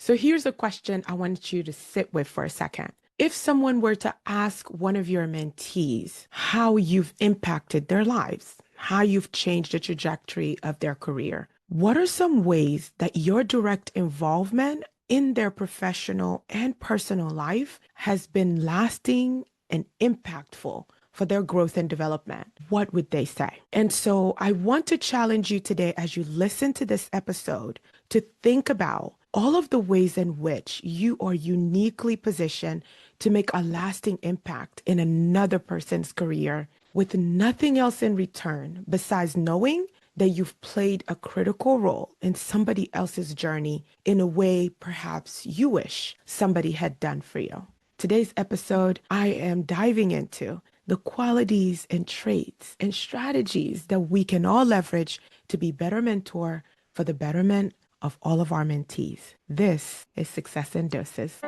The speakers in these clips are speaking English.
So here's a question I want you to sit with for a second. If someone were to ask one of your mentees how you've impacted their lives, how you've changed the trajectory of their career, what are some ways that your direct involvement in their professional and personal life has been lasting and impactful for their growth and development? What would they say? And so I want to challenge you today as you listen to this episode to think about all of the ways in which you are uniquely positioned to make a lasting impact in another person's career with nothing else in return besides knowing that you've played a critical role in somebody else's journey in a way perhaps you wish somebody had done for you. Today's episode, I am diving into the qualities and traits and strategies that we can all leverage to be better mentor for the betterment of all of our mentees. This is Success in Doses.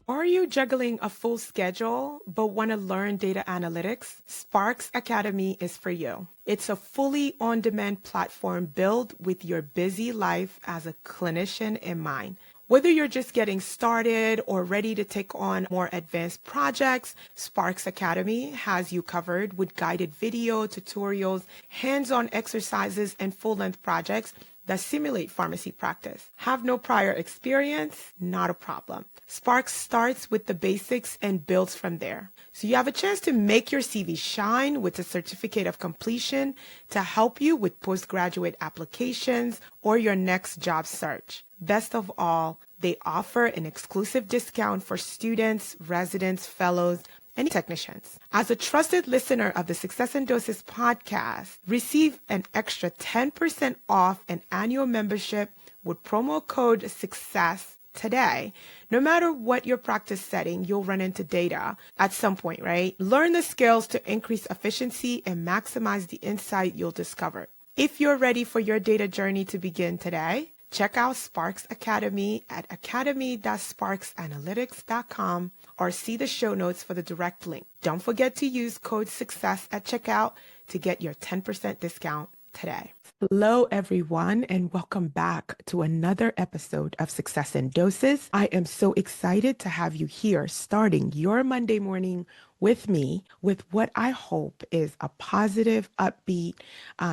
Are you juggling a full schedule but want to learn data analytics? Sparks Academy is for you. It's a fully on-demand platform built with your busy life as a clinician in mind. Whether you're just getting started or ready to take on more advanced projects, Sparks Academy has you covered with guided video, tutorials, hands-on exercises, and full-length projects that simulate pharmacy practice. Have no prior experience? Not a problem. Sparks starts with the basics and builds from there. So you have a chance to make your CV shine with a certificate of completion to help you with postgraduate applications or your next job search. Best of all, they offer an exclusive discount for students, residents, fellows, and technicians. As a trusted listener of the Success in Doses podcast, receive an extra 10% off an annual membership with promo code SUCCESS today. No matter what your practice setting, you'll run into data at some point, right? Learn the skills to increase efficiency and maximize the insight you'll discover. If you're ready for your data journey to begin today, check out Sparks Academy at academy.sparksanalytics.com or see the show notes for the direct link. Don't forget to use code SUCCESS at checkout to get your 10% discount today. Hello, everyone, and welcome back to another episode of Success in Doses. I am so excited to have you here starting your Monday morning with me with what I hope is a positive, upbeat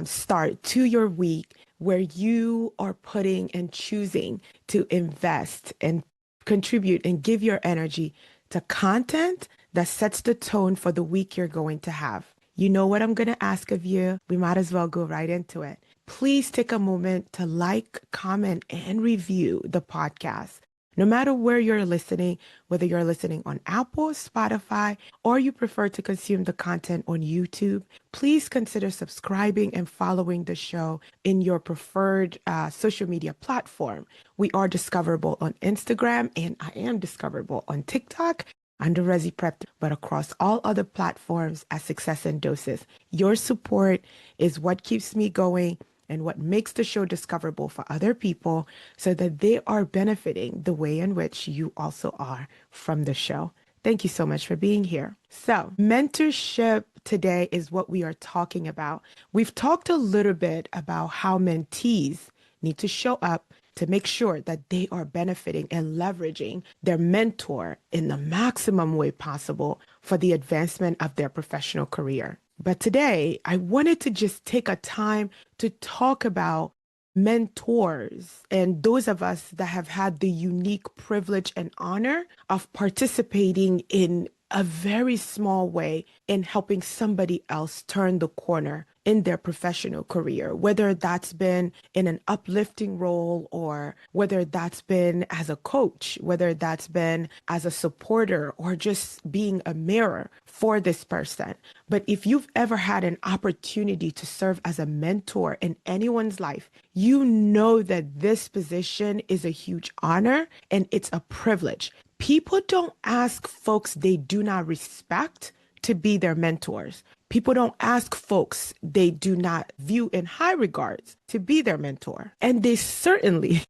start to your week where you are putting and choosing to invest and contribute and give your energy to content that sets the tone for the week you're going to have. You know what I'm going to ask of you? We might as well go right into it. Please take a moment to like, comment, and review the podcast. No matter where you're listening, whether you're listening on Apple, Spotify, or you prefer to consume the content on YouTube, please consider subscribing and following the show in your preferred social media platform. We are discoverable on Instagram, and I am discoverable on TikTok under Resi Prep, but across all other platforms as Success in Doses. Your support is what keeps me going and what makes the show discoverable for other people so that they are benefiting the way in which you also are from the show. Thank you so much for being here. So, mentorship today is what we are talking about. We've talked a little bit about how mentees need to show up to make sure that they are benefiting and leveraging their mentor in the maximum way possible for the advancement of their professional career. But today, I wanted to just take a time to talk about mentors and those of us that have had the unique privilege and honor of participating in a very small way in helping somebody else turn the corner in their professional career, whether that's been in an uplifting role or whether that's been as a coach, whether that's been as a supporter or just being a mirror for this person. But if you've ever had an opportunity to serve as a mentor in anyone's life, you know that this position is a huge honor and it's a privilege. People don't ask folks they do not respect to be their mentors. People don't ask folks they do not view in high regards to be their mentor. And they certainly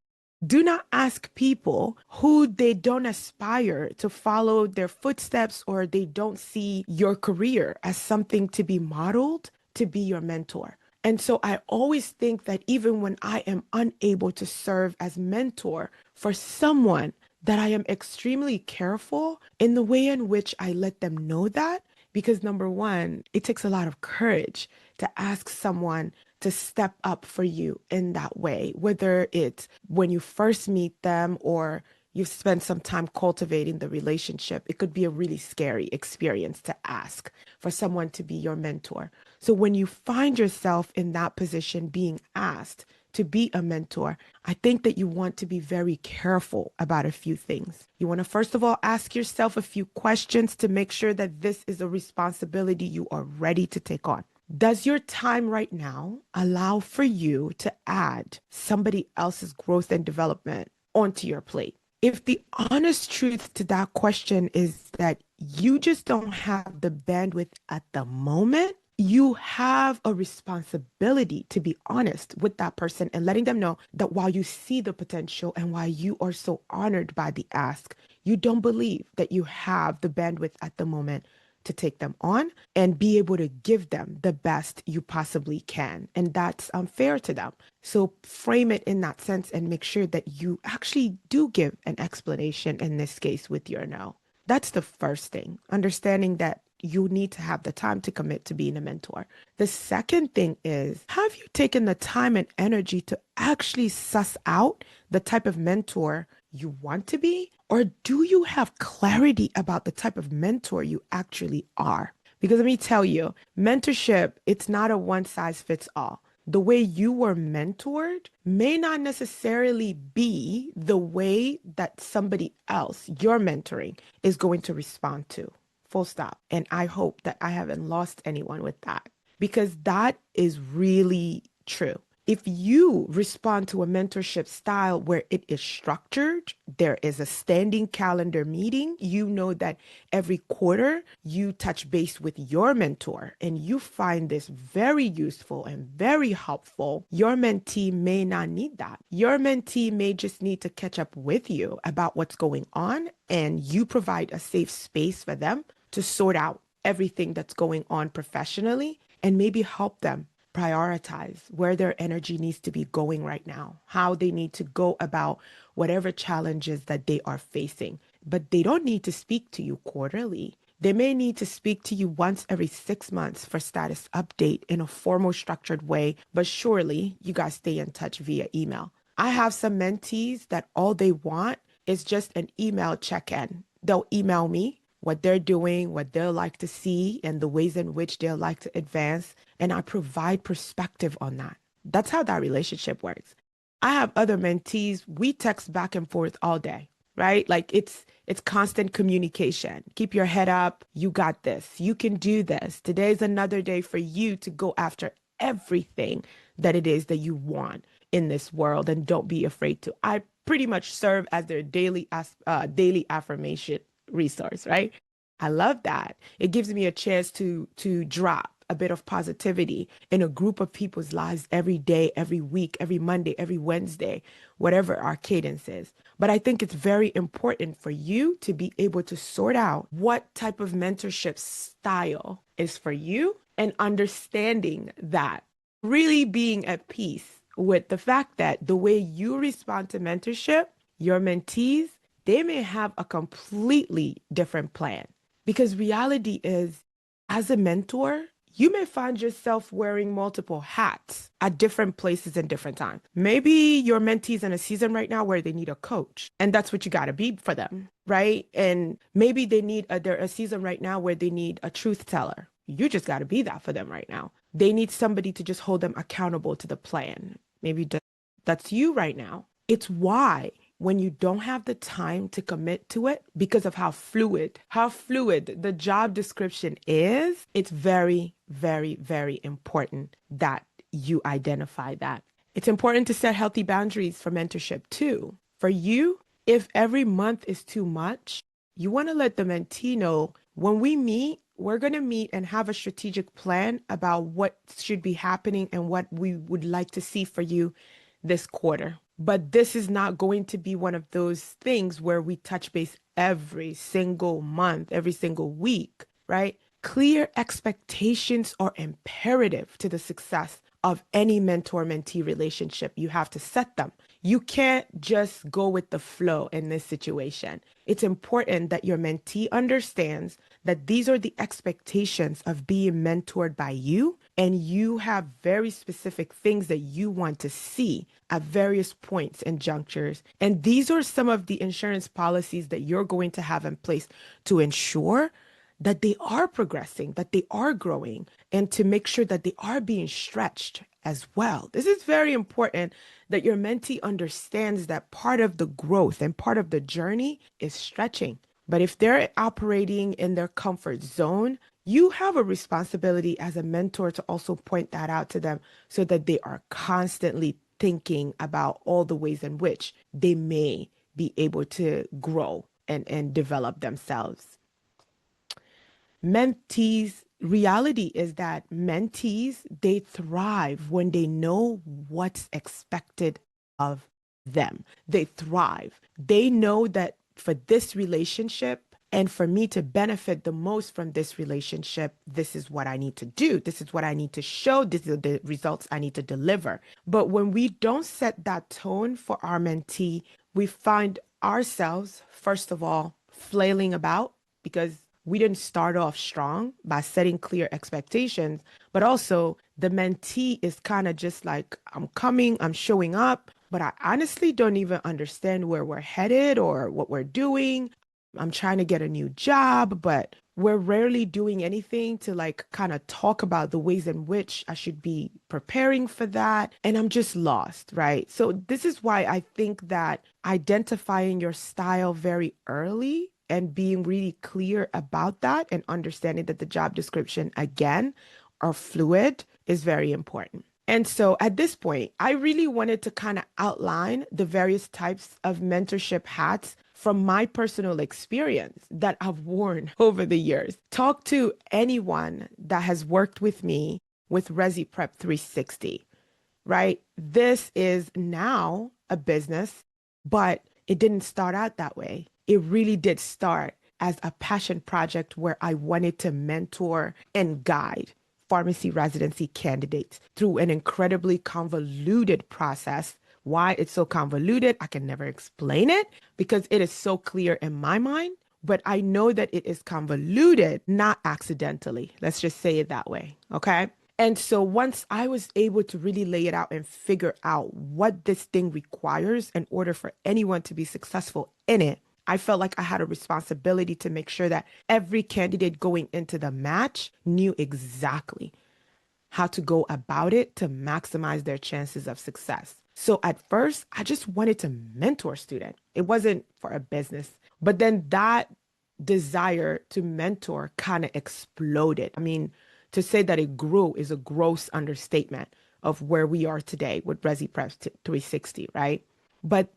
Do not ask people who they don't aspire to follow their footsteps or they don't see your career as something to be modeled to be your mentor. And so I always think that even when I am unable to serve as mentor for someone, that I am extremely careful in the way in which I let them know that. Because number one, it takes a lot of courage to ask someone to step up for you in that way, whether it's when you first meet them or you've spent some time cultivating the relationship. It could be a really scary experience to ask for someone to be your mentor. So when you find yourself in that position being asked to be a mentor, I think that you want to be very careful about a few things. You want to, first of all, ask yourself a few questions to make sure that this is a responsibility you are ready to take on. Does your time right now allow for you to add somebody else's growth and development onto your plate? If the honest truth to that question is that you just don't have the bandwidth at the moment, you have a responsibility to be honest with that person and letting them know that while you see the potential and while you are so honored by the ask, you don't believe that you have the bandwidth at the moment to take them on and be able to give them the best you possibly can. And that's unfair to them. So frame it in that sense and make sure that you actually do give an explanation in this case with your no. That's the first thing, understanding that you need to have the time to commit to being a mentor. The second thing is, have you taken the time and energy to actually suss out the type of mentor you want to be? Or do you have clarity about the type of mentor you actually are? Because let me tell you, mentorship, it's not a one size fits all. The way you were mentored may not necessarily be the way that somebody else you're mentoring is going to respond to. Full stop. And I hope that I haven't lost anyone with that because that is really true. If you respond to a mentorship style where it is structured, there is a standing calendar meeting, you know that every quarter you touch base with your mentor and you find this very useful and very helpful, your mentee may not need that. Your mentee may just need to catch up with you about what's going on, and you provide a safe space for them to sort out everything that's going on professionally and maybe help them prioritize where their energy needs to be going right now, how they need to go about whatever challenges that they are facing. But they don't need to speak to you quarterly. They may need to speak to you once every 6 months for status update in a formal, structured way, but surely you guys stay in touch via email. I have some mentees that all they want is just an email check-in. They'll email me what they're doing, what they'll like to see, and the ways in which they'll like to advance. And I provide perspective on that. That's how that relationship works. I have other mentees, we text back and forth all day, right? Like it's constant communication. Keep your head up. You got this. You can do this. Today's another day for you to go after everything that it is that you want in this world, and don't be afraid to. I pretty much serve as their daily affirmation resource, right? I love that. It gives me a chance to drop a bit of positivity in a group of people's lives every day, every week, every Monday, every Wednesday, whatever our cadence is. But I think it's very important for you to be able to sort out what type of mentorship style is for you and understanding that, really being at peace with the fact that the way you respond to mentorship, your mentees, they may have a completely different plan. Because reality is, as a mentor, you may find yourself wearing multiple hats at different places and different times. Maybe your mentee's in a season right now where they need a coach, and that's what you got to be for them, right? And maybe they're a season right now where they need a truth teller. You just got to be that for them right now. They need somebody to just hold them accountable to the plan. Maybe that's you right now. It's why when you don't have the time to commit to it because of how fluid the job description is, it's very, very, very important that you identify that. It's important to set healthy boundaries for mentorship too. For you, if every month is too much, you want to let the mentee know when we meet, we're going to meet and have a strategic plan about what should be happening and what we would like to see for you this quarter. But this is not going to be one of those things where we touch base every single month, every single week, right? Clear expectations are imperative to the success of any mentor-mentee relationship. You have to set them. You can't just go with the flow in this situation. It's important that your mentee understands that these are the expectations of being mentored by you, and you have very specific things that you want to see at various points and junctures. And these are some of the insurance policies that you're going to have in place to ensure that they are progressing, that they are growing, and to make sure that they are being stretched as well. This is very important that your mentee understands that part of the growth and part of the journey is stretching. But if they're operating in their comfort zone, you have a responsibility as a mentor to also point that out to them so that they are constantly thinking about all the ways in which they may be able to grow and develop themselves. Mentees, reality is that mentees, they thrive when they know what's expected of them. They thrive. They know that for this relationship and for me to benefit the most from this relationship, this is what I need to do. This is what I need to show. These are the results I need to deliver. But when we don't set that tone for our mentee, we find ourselves, first of all, flailing about because we didn't start off strong by setting clear expectations, but also the mentee is kind of just like, I'm coming, I'm showing up, but I honestly don't even understand where we're headed or what we're doing. I'm trying to get a new job, but we're rarely doing anything to like kind of talk about the ways in which I should be preparing for that. And I'm just lost, right? So this is why I think that identifying your style very early and being really clear about that and understanding that the job description, again, are fluid is very important. And so at this point, I really wanted to kind of outline the various types of mentorship hats from my personal experience that I've worn over the years. Talk to anyone that has worked with me with Resi Prep 360, right? This is now a business, but it didn't start out that way. It really did start as a passion project where I wanted to mentor and guide pharmacy residency candidates through an incredibly convoluted process. Why it's so convoluted, I can never explain it because it is so clear in my mind, but I know that it is convoluted, not accidentally. Let's just say it that way, okay? And so once I was able to really lay it out and figure out what this thing requires in order for anyone to be successful in it, I felt like I had a responsibility to make sure that every candidate going into the match knew exactly how to go about it to maximize their chances of success. So at first, I just wanted to mentor students. It wasn't for a business. But then that desire to mentor kind of exploded. I mean, to say that it grew is a gross understatement of where we are today with Resi Prep 360, right? But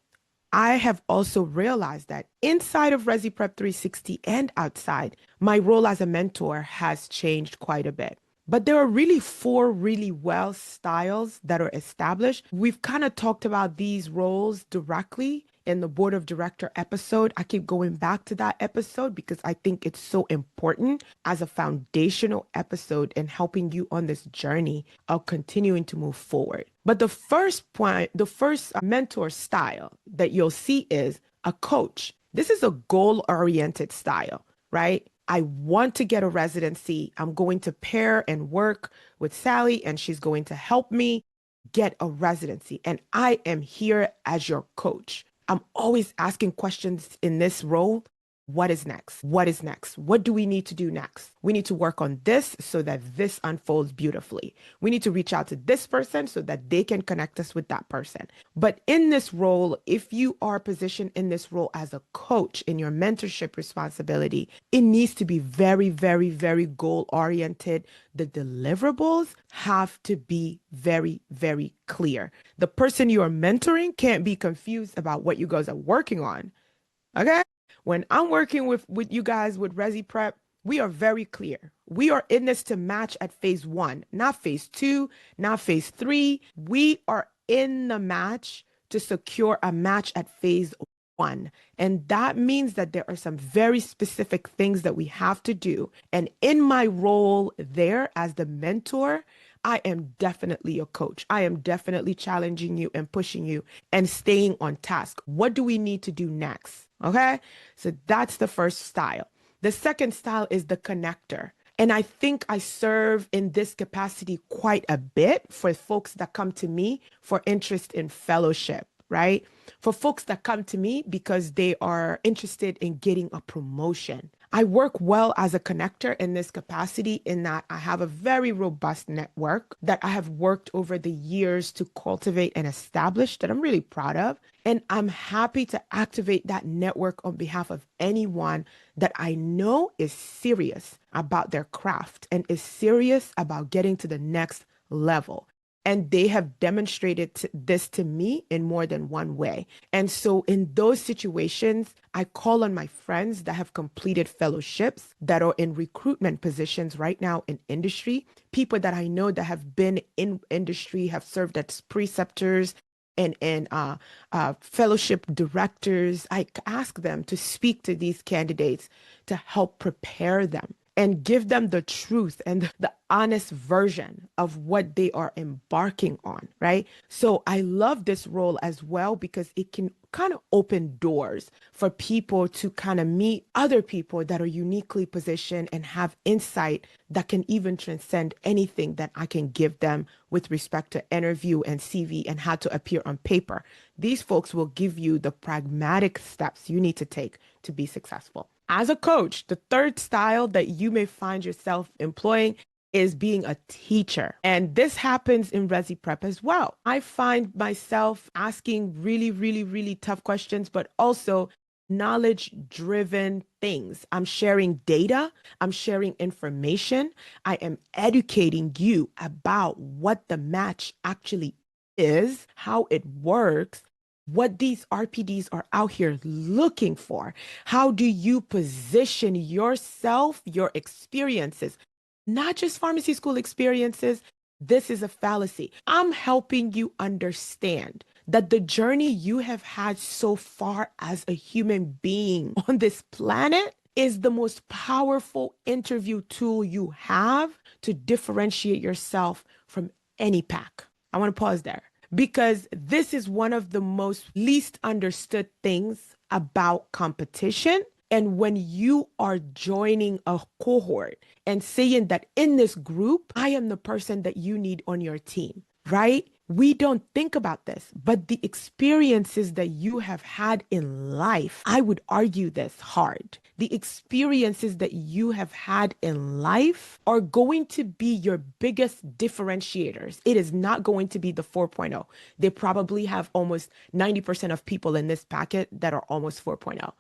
I have also realized that inside of Resi Prep 360 and outside, my role as a mentor has changed quite a bit. But there are really four really well styles that are established. We've kind of talked about these roles directly in the board of director episode. I keep going back to that episode because I think it's so important as a foundational episode in helping you on this journey of continuing to move forward. But the first point, the first mentor style that you'll see is a coach. This is a goal-oriented style, right? I want to get a residency. I'm going to pair and work with Sally, and she's going to help me get a residency. And I am here as your coach. I'm always asking questions in this role. What is next? What is next? What do we need to do next? We need to work on this so that this unfolds beautifully. We need to reach out to this person so that they can connect us with that person. But in this role, if you are positioned in this role as a coach in your mentorship responsibility, it needs to be very, very, very goal oriented. The deliverables have to be very, very clear. The person you are mentoring can't be confused about what you guys are working on. Okay? When I'm working with you guys with Resi Prep, we are very clear. We are in this to match at phase 1, not phase 2, not phase 3. We are in the match to secure a match at phase one. And that means that there are some very specific things that we have to do. And in my role there as the mentor, I am definitely a coach. I am definitely challenging you and pushing you and staying on task. What do we need to do next? Okay. So that's the first style. The second style is the connector. And I think I serve in this capacity quite a bit for folks that come to me for interest in fellowship, right? For folks that come to me because they are interested in getting a promotion. I work well as a connector in this capacity in that I have a very robust network that I have worked over the years to cultivate and establish that I'm really proud of. And I'm happy to activate that network on behalf of anyone that I know is serious about their craft and is serious about getting to the next level. And they have demonstrated this to me in more than one way. And so in those situations, I call on my friends that have completed fellowships that are in recruitment positions right now in industry, people that I know that have been in industry, have served as preceptors and fellowship directors. I ask them to speak to these candidates to help prepare them and give them the truth and the honest version of what they are embarking on, right? So I love this role as well because it can kind of open doors for people to kind of meet other people that are uniquely positioned and have insight that can even transcend anything that I can give them with respect to interview and CV and how to appear on paper. These folks will give you the pragmatic steps you need to take to be successful. As a coach, the third style that you may find yourself employing is being a teacher. And this happens in Resi Prep as well. I find myself asking really, really, really tough questions, but also knowledge-driven things. I'm sharing data, I'm sharing information, I am educating you about what the match actually is, how it works, what these RPDs are out here looking for. How do you position yourself, your experiences, not just pharmacy school experiences? This is a fallacy. I'm helping you understand that the journey you have had so far as a human being on this planet is the most powerful interview tool you have to differentiate yourself from any pack. I want to pause there because this is one of the most least understood things about competition. And when you are joining a cohort and saying that in this group, I am the person that you need on your team, right? We don't think about this, but the experiences that you have had in life, I would argue this hard. The experiences that you have had in life are going to be your biggest differentiators. It is not going to be the 4.0. They probably have almost 90% of people in this packet that are almost 4.0.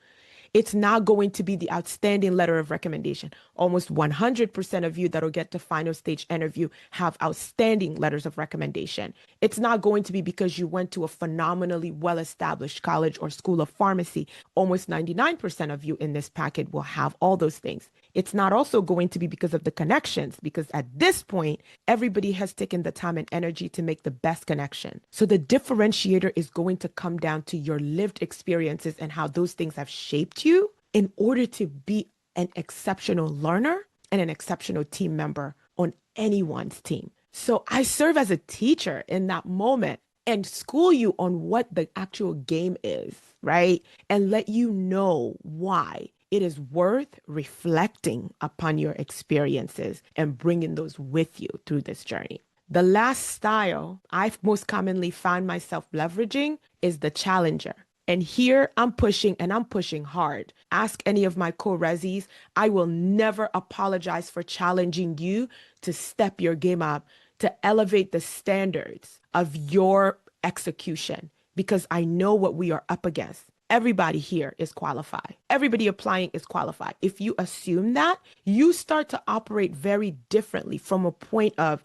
It's not going to be the outstanding letter of recommendation. Almost 100% of you that'll get to final stage interview have outstanding letters of recommendation. It's not going to be because you went to a phenomenally well-established college or school of pharmacy. Almost 99% of you in this packet will have all those things. It's not also going to be because of the connections, because at this point, everybody has taken the time and energy to make the best connection. So the differentiator is going to come down to your lived experiences and how those things have shaped you in order to be an exceptional learner and an exceptional team member on anyone's team. So I serve as a teacher in that moment and school you on what the actual game is, right? And let you know why it is worth reflecting upon your experiences and bringing those with you through this journey. The last style I've most commonly found myself leveraging is the challenger. And here I'm pushing and I'm pushing hard. Ask any of my co-resis. I will never apologize for challenging you to step your game up, to elevate the standards of your execution, because I know what we are up against. Everybody here is qualified. Everybody applying is qualified. If you assume that, you start to operate very differently from a point of,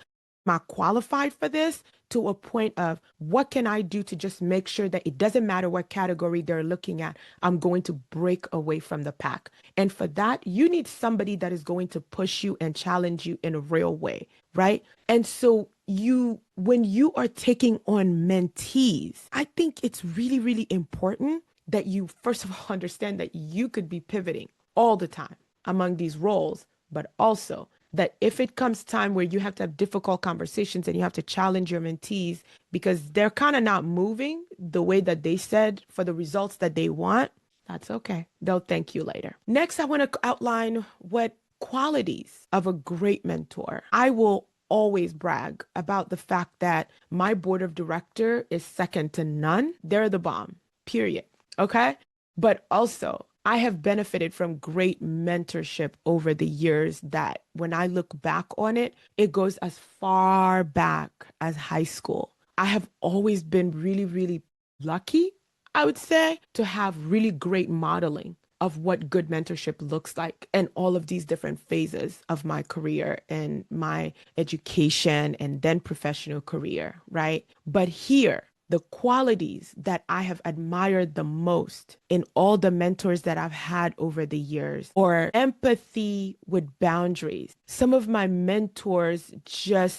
am I qualified for this? To a point of, what can I do to just make sure that it doesn't matter what category they're looking at, I'm going to break away from the pack. And for that, you need somebody that is going to push you and challenge you in a real way, right? And so when you are taking on mentees, I think it's really, really important that you, first of all, understand that you could be pivoting all the time among these roles, but also that if it comes time where you have to have difficult conversations and you have to challenge your mentees because they're kind of not moving the way that they said for the results that they want, that's okay. They'll thank you later. Next, I want to outline what qualities of a great mentor. I will always brag about the fact that my board of director is second to none. They're the bomb, period. Okay. But also, I have benefited from great mentorship over the years that when I look back on it, it goes as far back as high school. I have always been really, really lucky, I would say, to have really great modeling of what good mentorship looks like and all of these different phases of my career and my education and then professional career, right? But here, the qualities that I have admired the most in all the mentors that I've had over the years, or empathy with boundaries. Some of my mentors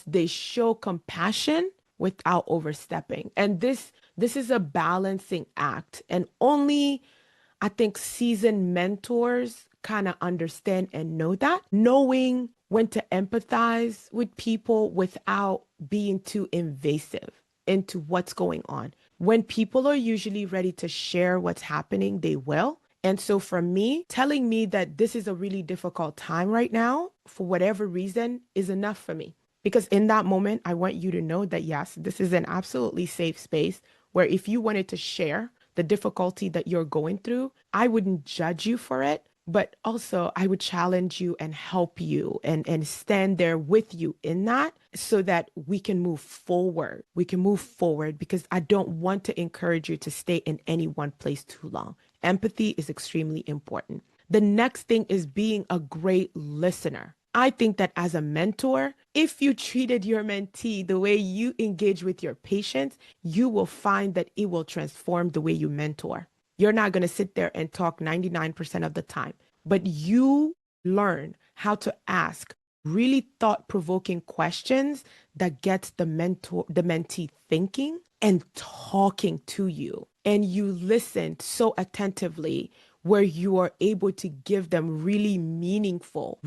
they show compassion without overstepping. And this is a balancing act. And only I think seasoned mentors kind of understand and know that, knowing when to empathize with people without being too invasive into what's going on. When people are usually ready to share what's happening, they will. And so for me, telling me that this is a really difficult time right now, for whatever reason, is enough for me. Because in that moment, I want you to know that, yes, this is an absolutely safe space where if you wanted to share the difficulty that you're going through, I wouldn't judge you for it, but also I would challenge you and help you and stand there with you in that so that we can move forward. We can move forward because I don't want to encourage you to stay in any one place too long. Empathy is extremely important. The next thing is being a great listener. I think that as a mentor, if you treated your mentee the way you engage with your patients, you will find that it will transform the way you mentor. You're not going to sit there and talk 99% of the time, but you learn how to ask really thought-provoking questions that gets the mentee thinking and talking to you. And you listen so attentively where you are able to give them really meaningful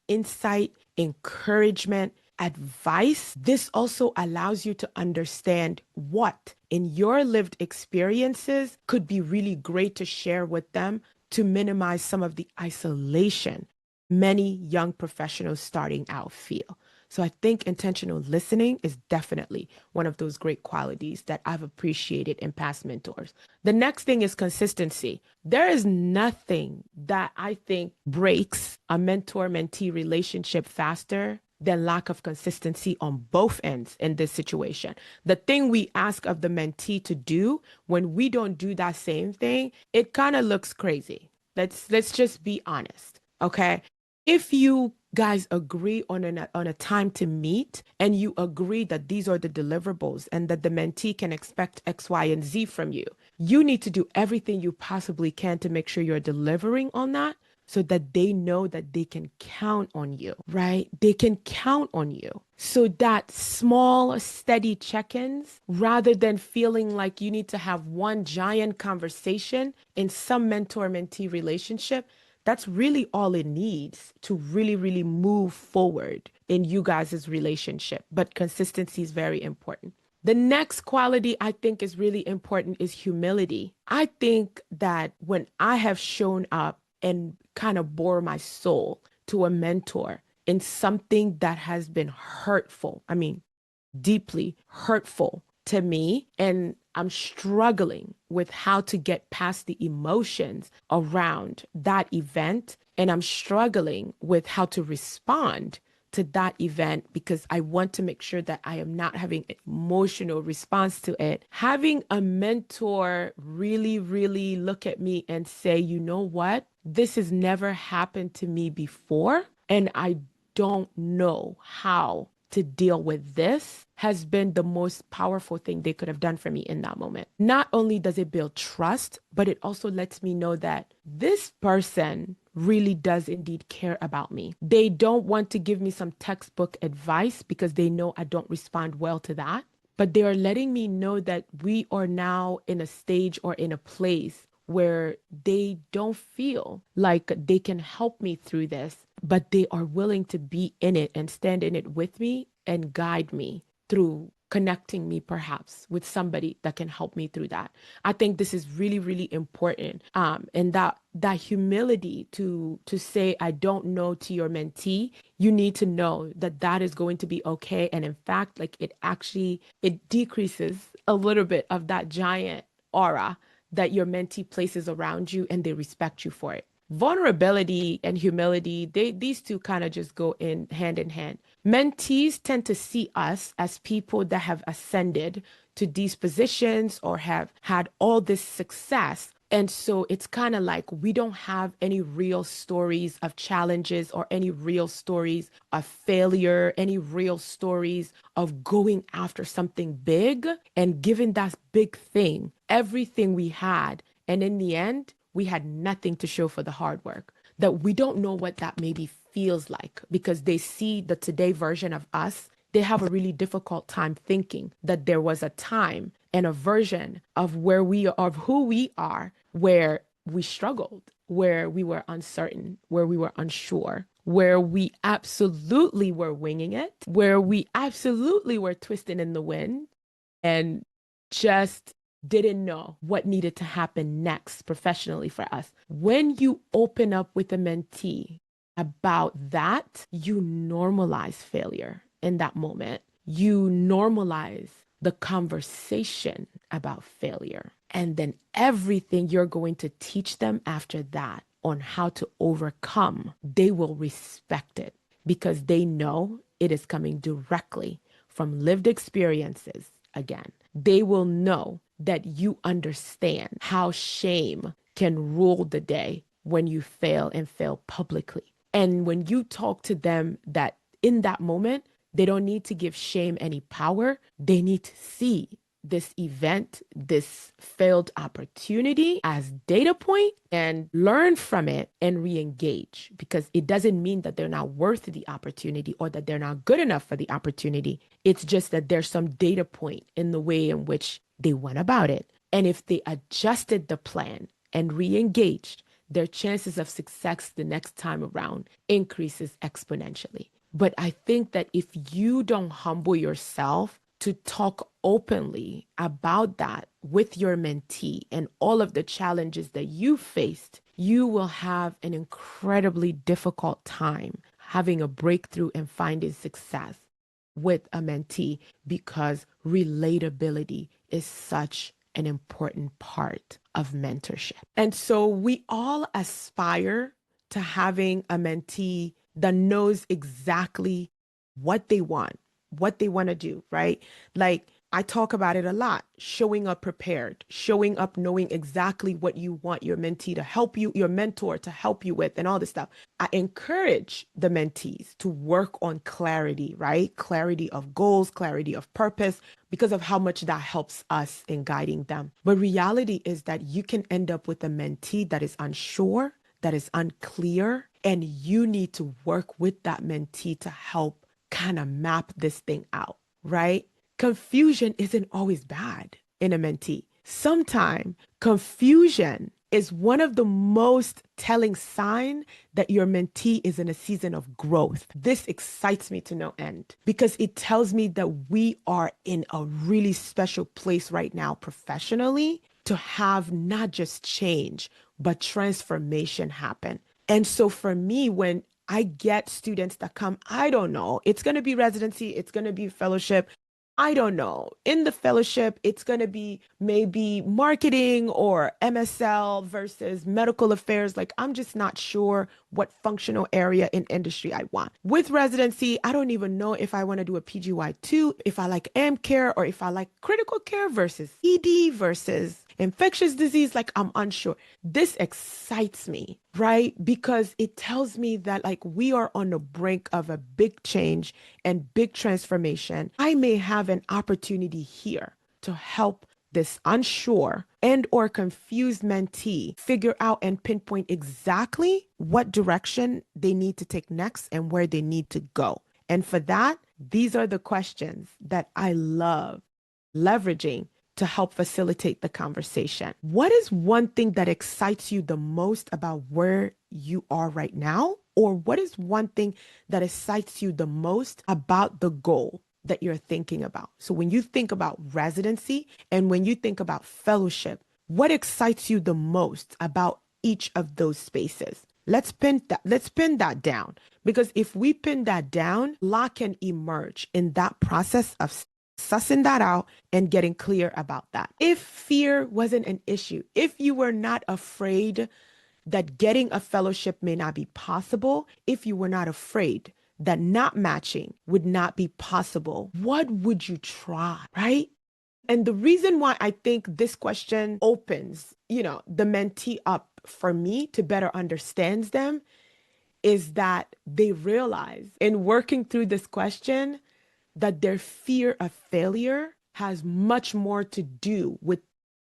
insight, encouragement, advice. This also allows you to understand what in your lived experiences could be really great to share with them to minimize some of the isolation many young professionals starting out feel. So I think intentional listening is definitely one of those great qualities that I've appreciated in past mentors. The next thing is consistency. There is nothing that I think breaks a mentor-mentee relationship faster than lack of consistency on both ends in this situation. The thing we ask of the mentee to do, when we don't do that same thing, it kind of looks crazy. Let's just be honest, okay? If you guys agree on a time to meet and you agree that these are the deliverables and that the mentee can expect X, Y, and Z from you, you need to do everything you possibly can to make sure you're delivering on that so that they know that they can count on you, right? They can count on you. So that small, steady check-ins, rather than feeling like you need to have one giant conversation in some mentor-mentee relationship, that's really all it needs to really, really move forward in you guys' relationship. But consistency is very important. The next quality I think is really important is humility. I think that when I have shown up and kind of bore my soul to a mentor in something that has been hurtful, I mean, deeply hurtful to me, and I'm struggling with how to get past the emotions around that event, and I'm struggling with how to respond to that event because I want to make sure that I am not having an emotional response to it. Having a mentor really, really look at me and say, you know what? This has never happened to me before, and I don't know how to deal with this has been the most powerful thing they could have done for me in that moment. Not only does it build trust, but it also lets me know that this person really does indeed care about me. They don't want to give me some textbook advice because they know I don't respond well to that. But they are letting me know that we are now in a stage or in a place where they don't feel like they can help me through this, but they are willing to be in it and stand in it with me and guide me through connecting me perhaps with somebody that can help me through that. I think this is really, really important. And that humility to say I don't know to your mentee, you need to know that that is going to be okay. And in fact, like it decreases a little bit of that giant aura that your mentee places around you, and they respect you for it. Vulnerability and humility, these two kind of just go in hand. Mentees tend to see us as people that have ascended to these positions or have had all this success. And so it's kind of like we don't have any real stories of challenges or any real stories of failure, any real stories of going after something big and giving that big thing everything we had. And in the end, we had nothing to show for the hard work. That we don't know what that maybe feels like because they see the today version of us. They have a really difficult time thinking that there was a time and a version of of who we are, where we struggled, where we were uncertain, where we were unsure, where we absolutely were winging it, where we absolutely were twisting in the wind and just didn't know what needed to happen next professionally for us. When you open up with a mentee about that, you normalize failure in that moment. You normalize the conversation about failure. And then everything you're going to teach them after that on how to overcome, they will respect it because they know it is coming directly from lived experiences again. They will know that you understand how shame can rule the day when you fail and fail publicly. And when you talk to them that in that moment, they don't need to give shame any power. They need to see this event, this failed opportunity as data point and learn from it and re-engage, because it doesn't mean that they're not worth the opportunity or that they're not good enough for the opportunity. It's just that there's some data point in the way in which they went about it. And if they adjusted the plan and re-engaged, their chances of success the next time around increases exponentially. But I think that if you don't humble yourself to talk openly about that with your mentee and all of the challenges that you faced, you will have an incredibly difficult time having a breakthrough and finding success with a mentee, because relatability is such an important part of mentorship. And so we all aspire to having a mentee that knows exactly what they want to do, right? Like I talk about it a lot, showing up prepared, showing up knowing exactly what you want your mentee to help you, your mentor to help you with, and all this stuff. I encourage the mentees to work on clarity, right? Clarity of goals, clarity of purpose, because of how much that helps us in guiding them. But reality is that you can end up with a mentee that is unsure, that is unclear, and you need to work with that mentee to help kind of map this thing out, right? Confusion isn't always bad in a mentee. Sometimes confusion is one of the most telling sign that your mentee is in a season of growth. This excites me to no end because it tells me that we are in a really special place right now professionally to have not just change, but transformation happen. And so for me, when I get students that come, I don't know, it's going to be residency, it's going to be fellowship. I don't know. In the fellowship, it's going to be maybe marketing or MSL versus medical affairs. Like, I'm just not sure what functional area in industry I want. With residency, I don't even know if I want to do a PGY2, if I like AM care, or if I like critical care versus ED versus infectious disease. Like, I'm unsure. This excites me, right? Because it tells me that like we are on the brink of a big change and big transformation. I may have an opportunity here to help this unsure and or confused mentee figure out and pinpoint exactly what direction they need to take next and where they need to go. And for that, these are the questions that I love leveraging to help facilitate the conversation. What is one thing that excites you the most about where you are right now? Or what is one thing that excites you the most about the goal that you're thinking about? So when you think about residency and when you think about fellowship, what excites you the most about each of those spaces? Let's pin that down, because if we pin that down, a lot can emerge in that process of sussing that out and getting clear about that. If fear wasn't an issue, if you were not afraid that getting a fellowship may not be possible, if you were not afraid that not matching would not be possible, what would you try, right? And the reason why I think this question opens, the mentee up for me to better understand them is that they realize in working through this question that their fear of failure has much more to do with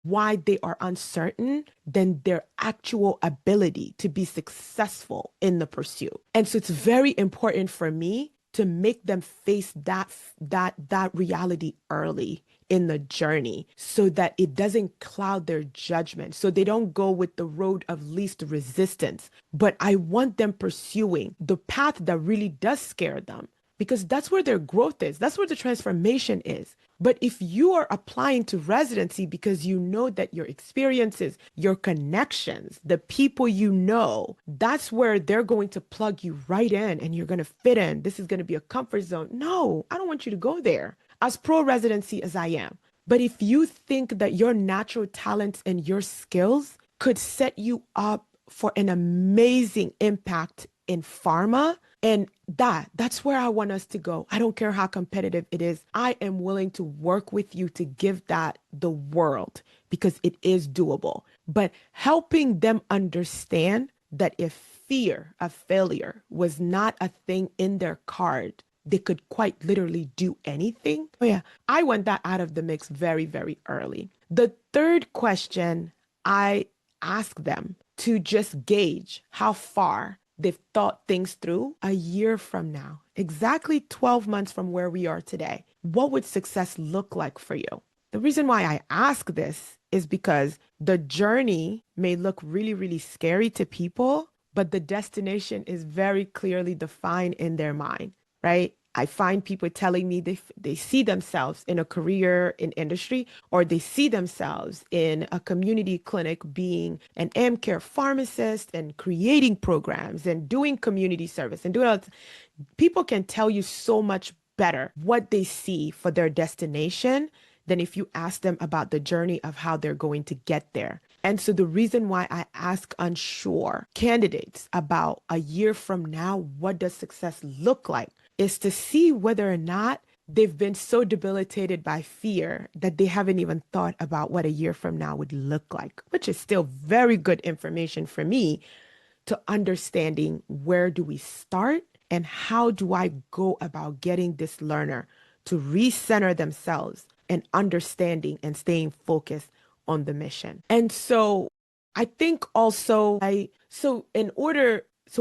why they are uncertain than their actual ability to be successful in the pursuit. And so it's very important for me to make them face that reality early in the journey so that it doesn't cloud their judgment, so they don't go with the road of least resistance. But I want them pursuing the path that really does scare them, because that's where their growth is. That's where the transformation is. But if you are applying to residency because you know that your experiences, your connections, the people you know, that's where they're going to plug you right in and you're going to fit in. This is going to be a comfort zone. No, I don't want you to go there. As pro-residency as I am. But if you think that your natural talents and your skills could set you up for an amazing impact in pharma, and that's where I want us to go. I don't care how competitive it is. I am willing to work with you to give that the world because it is doable. But helping them understand that if fear of failure was not a thing in their card, they could quite literally do anything. Oh yeah, I want that out of the mix very, very early. The third question, I ask them to just gauge how far they've thought things through a year from now, exactly 12 months from where we are today. What would success look like for you? The reason why I ask this is because the journey may look really, really scary to people, but the destination is very clearly defined in their mind, right? I find people telling me they see themselves in a career in industry, or they see themselves in a community clinic being an AmCare pharmacist and creating programs and doing community service and doing all that. People can tell you so much better what they see for their destination than if you ask them about the journey of how they're going to get there. And so the reason why I ask unsure candidates about a year from now, what does success look like, is to see whether or not they've been so debilitated by fear that they haven't even thought about what a year from now would look like, which is still very good information for me to understanding where do we start and how do I go about getting this learner to recenter themselves and understanding and staying focused on the mission. And so I think also so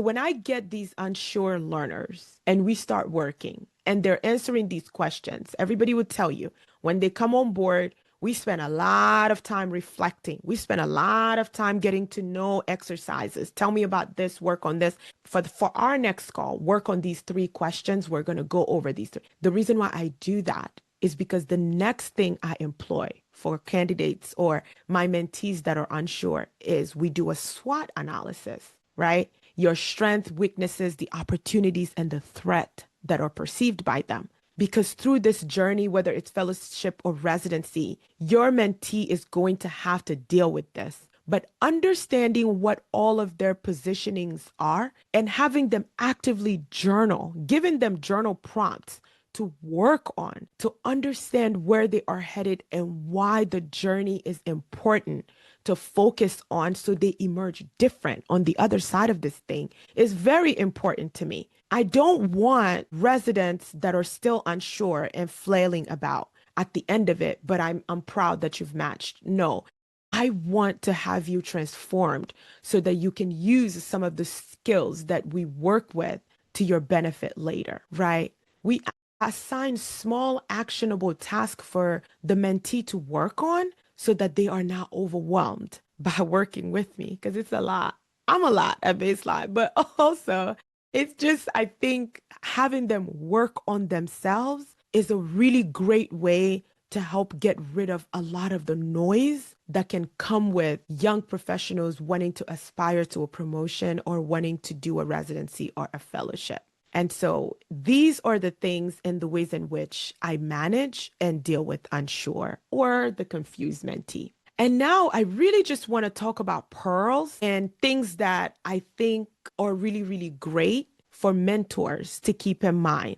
when I get these unsure learners and we start working and they're answering these questions, everybody would tell you when they come on board, we spend a lot of time reflecting. We spend a lot of time getting to know exercises. Tell me about this, work on this. For our next call, work on these 3 questions. We're going to go over these 3. The reason why I do that is because the next thing I employ for candidates or my mentees that are unsure is we do a SWOT analysis, right? Your strengths, weaknesses, the opportunities, and the threat that are perceived by them. Because through this journey, whether it's fellowship or residency, your mentee is going to have to deal with this. But understanding what all of their positionings are and having them actively journal, giving them journal prompts to work on, to understand where they are headed and why the journey is important to focus on so they emerge different on the other side of this thing is very important to me. I don't want residents that are still unsure and flailing about. at the end of it, but I'm proud that you've matched. No, I want to have you transformed so that you can use some of the skills that we work with to your benefit later, right? We assign small actionable tasks for the mentee to work on so that they are not overwhelmed by working with me because it's a lot. I'm a lot at baseline, but also it's just, I think having them work on themselves is a really great way to help get rid of a lot of the noise that can come with young professionals wanting to aspire to a promotion or wanting to do a residency or a fellowship. And so these are the things and the ways in which I manage and deal with unsure or the confused mentee. And now I really just want to talk about pearls and things that I think are really, really great for mentors to keep in mind.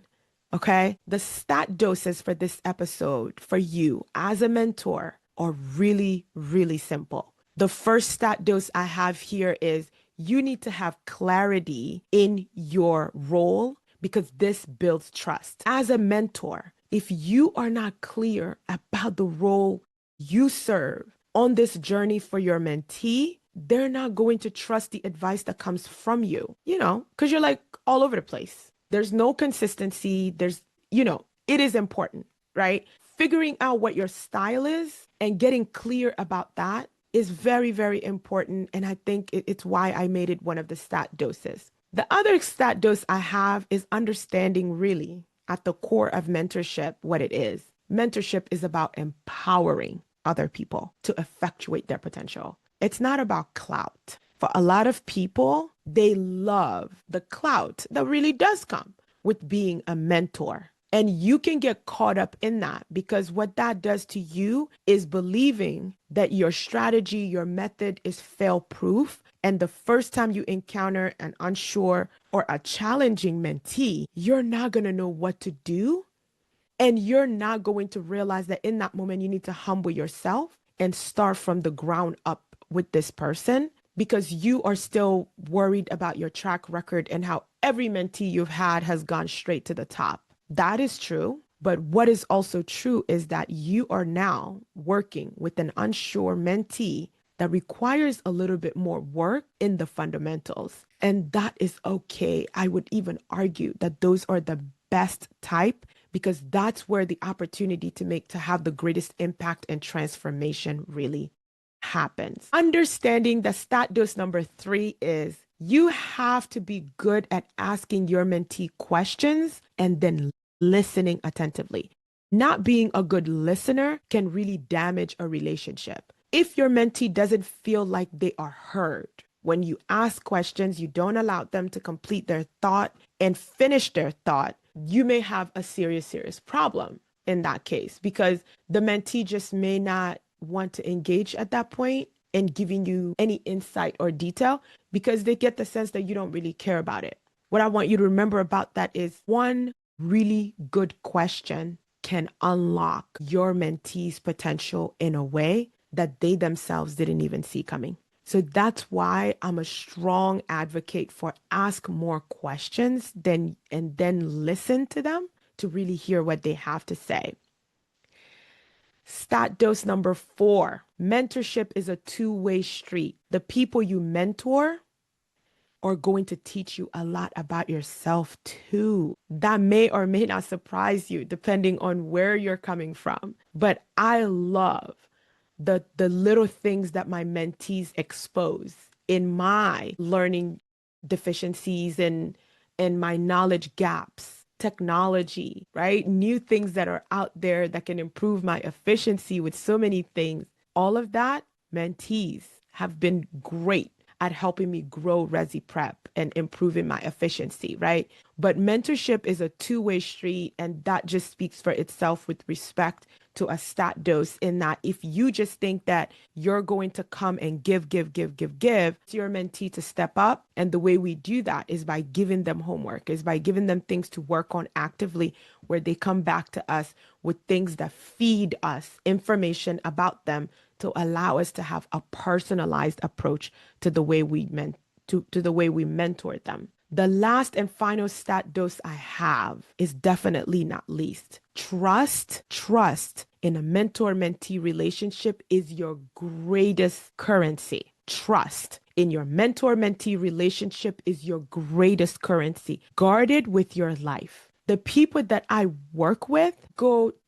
Okay. The stat doses for this episode for you as a mentor are really, really simple. The first stat dose I have here is you need to have clarity in your role because this builds trust. As a mentor, if you are not clear about the role you serve on this journey for your mentee, they're not going to trust the advice that comes from you, because you're like all over the place. There's no consistency. It is important, right? Figuring out what your style is and getting clear about that is very, very important. And I think it's why I made it one of the stat doses. The other stat dose I have is understanding really at the core of mentorship what it is. Mentorship is about empowering other people to effectuate their potential. It's not about clout. For a lot of people, they love the clout that really does come with being a mentor. And you can get caught up in that because what that does to you is believing that your strategy, your method is fail proof. And the first time you encounter an unsure or a challenging mentee, you're not going to know what to do. And you're not going to realize that in that moment, you need to humble yourself and start from the ground up with this person because you are still worried about your track record and how every mentee you've had has gone straight to the top. That is true. But what is also true is that you are now working with an unsure mentee that requires a little bit more work in the fundamentals. And that is okay. I would even argue that those are the best type because that's where the opportunity to have the greatest impact and transformation really happens. Understanding that stat dose number 3 is you have to be good at asking your mentee questions and then listening attentively. Not being a good listener can really damage a relationship. If your mentee doesn't feel like they are heard, when you ask questions, you don't allow them to complete their thought and finish their thought, you may have a serious, serious problem in that case because the mentee just may not want to engage at that point in giving you any insight or detail because they get the sense that you don't really care about it. What I want you to remember about that is one really good question can unlock your mentee's potential in a way that they themselves didn't even see coming. So that's why I'm a strong advocate for ask more questions and then listen to them to really hear what they have to say. Stat dose number 4, mentorship is a two-way street. The people you mentor are going to teach you a lot about yourself too. That may or may not surprise you depending on where you're coming from. But I love the little things that my mentees expose in my learning deficiencies and my knowledge gaps, technology, right? New things that are out there that can improve my efficiency with so many things. All of that, mentees have been great at helping me grow Resi Prep and improving my efficiency, right? But mentorship is a two-way street, and that just speaks for itself with respect to a stat dose in that if you just think that you're going to come and give to your mentee to step up, and the way we do that is by giving them homework, is by giving them things to work on actively where they come back to us with things that feed us information about them to allow us to have a personalized approach to the way we mentor them. The last and final stat dose I have is definitely not least. Trust in a mentor-mentee relationship is your greatest currency. Trust in your mentor-mentee relationship is your greatest currency. Guard it with your life. The people that I work with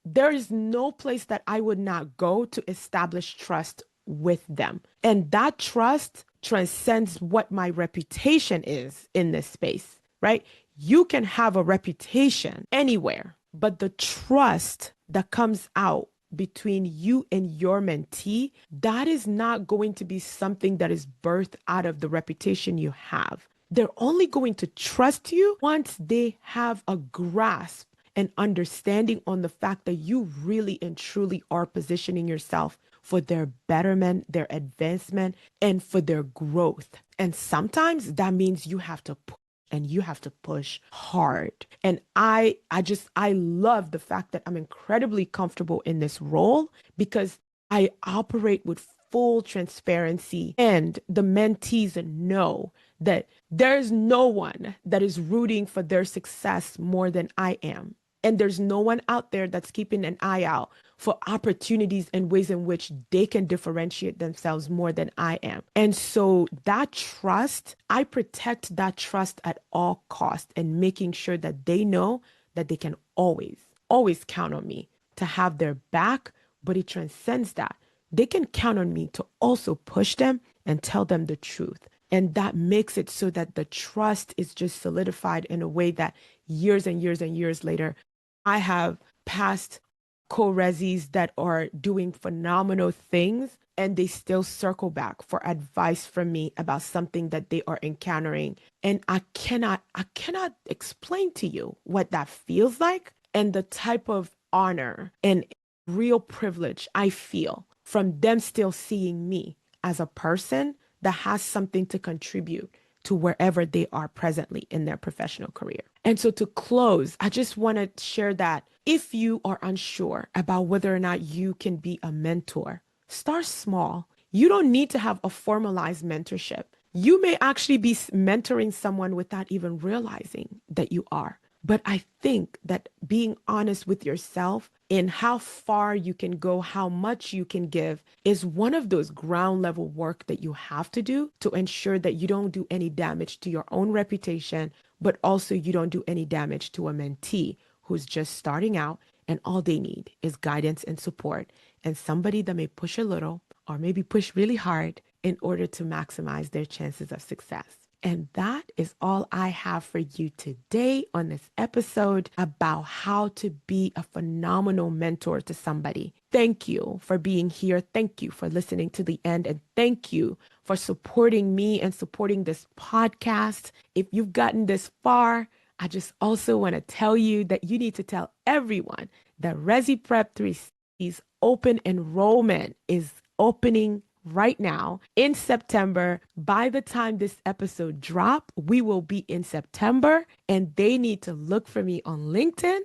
there is no place that I would not go to establish trust with them. And that trust transcends what my reputation is in this space, right? You can have a reputation anywhere, but the trust that comes out between you and your mentee, that is not going to be something that is birthed out of the reputation you have. They're only going to trust you once they have a grasp and understanding on the fact that you really and truly are positioning yourself for their betterment, their advancement, and for their growth. And sometimes that means you have to push and you have to push hard. And I love the fact that I'm incredibly comfortable in this role because I operate with full transparency, and the mentees know that there's no one that is rooting for their success more than I am. And there's no one out there that's keeping an eye out for opportunities and ways in which they can differentiate themselves more than I am. And so that trust, I protect that trust at all costs and making sure that they know that they can always count on me to have their back, but it transcends that. They can count on me to also push them and tell them the truth. And that makes it so that the trust is just solidified in a way that years and years and years later, I have past co-resis that are doing phenomenal things and they still circle back for advice from me about something that they are encountering. And I cannot explain to you what that feels like and the type of honor and real privilege I feel from them still seeing me as a person that has something to contribute to wherever they are presently in their professional career. And so to close, I just want to share that if you are unsure about whether or not you can be a mentor, start small. You don't need to have a formalized mentorship. You may actually be mentoring someone without even realizing that you are. But I think that being honest with yourself in how far you can go, how much you can give is one of those ground level work that you have to do to ensure that you don't do any damage to your own reputation, but also you don't do any damage to a mentee who's just starting out and all they need is guidance and support and somebody that may push a little or maybe push really hard in order to maximize their chances of success. And that is all I have for you today on this episode about how to be a phenomenal mentor to somebody. Thank you for being here. Thank you for listening to the end. And thank you for supporting me and supporting this podcast. If you've gotten this far, I just also want to tell you that you need to tell everyone that Resi Prep 3C's open enrollment is opening right now in September. By the time this episode drop, we will be in September and they need to look for me on LinkedIn,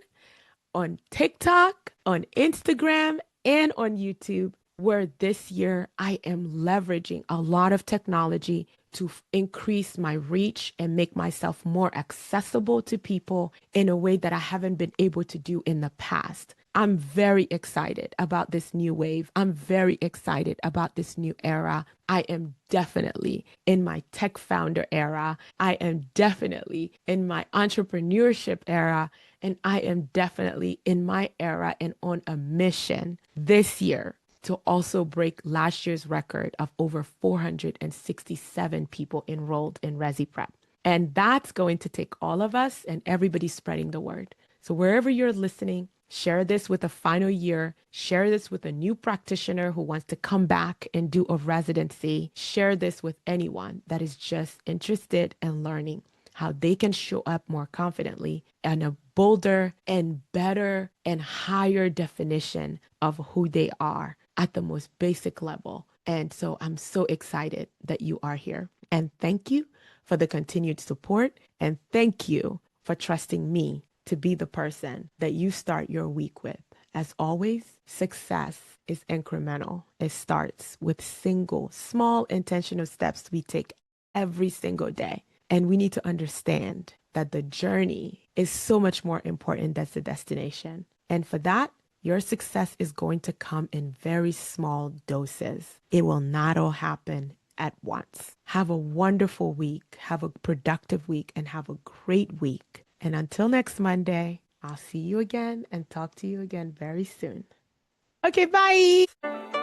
on TikTok, on Instagram, and on YouTube, where this year I am leveraging a lot of technology to increase my reach and make myself more accessible to people in a way that I haven't been able to do in the past. I'm very excited about this new wave. I'm very excited about this new era. I am definitely in my tech founder era. I am definitely in my entrepreneurship era. And I am definitely in my era and on a mission this year to also break last year's record of over 467 people enrolled in Resi Prep. And that's going to take all of us and everybody spreading the word. So wherever you're listening, share this with a final year. Share this with a new practitioner who wants to come back and do a residency. Share this with anyone that is just interested in learning how they can show up more confidently and a bolder and better and higher definition of who they are at the most basic level. And so I'm so excited that you are here. And thank you for the continued support. And thank you for trusting me to be the person that you start your week with. As always, success is incremental. It starts with small intentional steps we take every single day. And we need to understand that the journey is so much more important than the destination. And for that, your success is going to come in very small doses. It will not all happen at once. Have a wonderful week, have a productive week, and have a great week. And until next Monday, I'll see you again and talk to you again very soon. Okay, bye.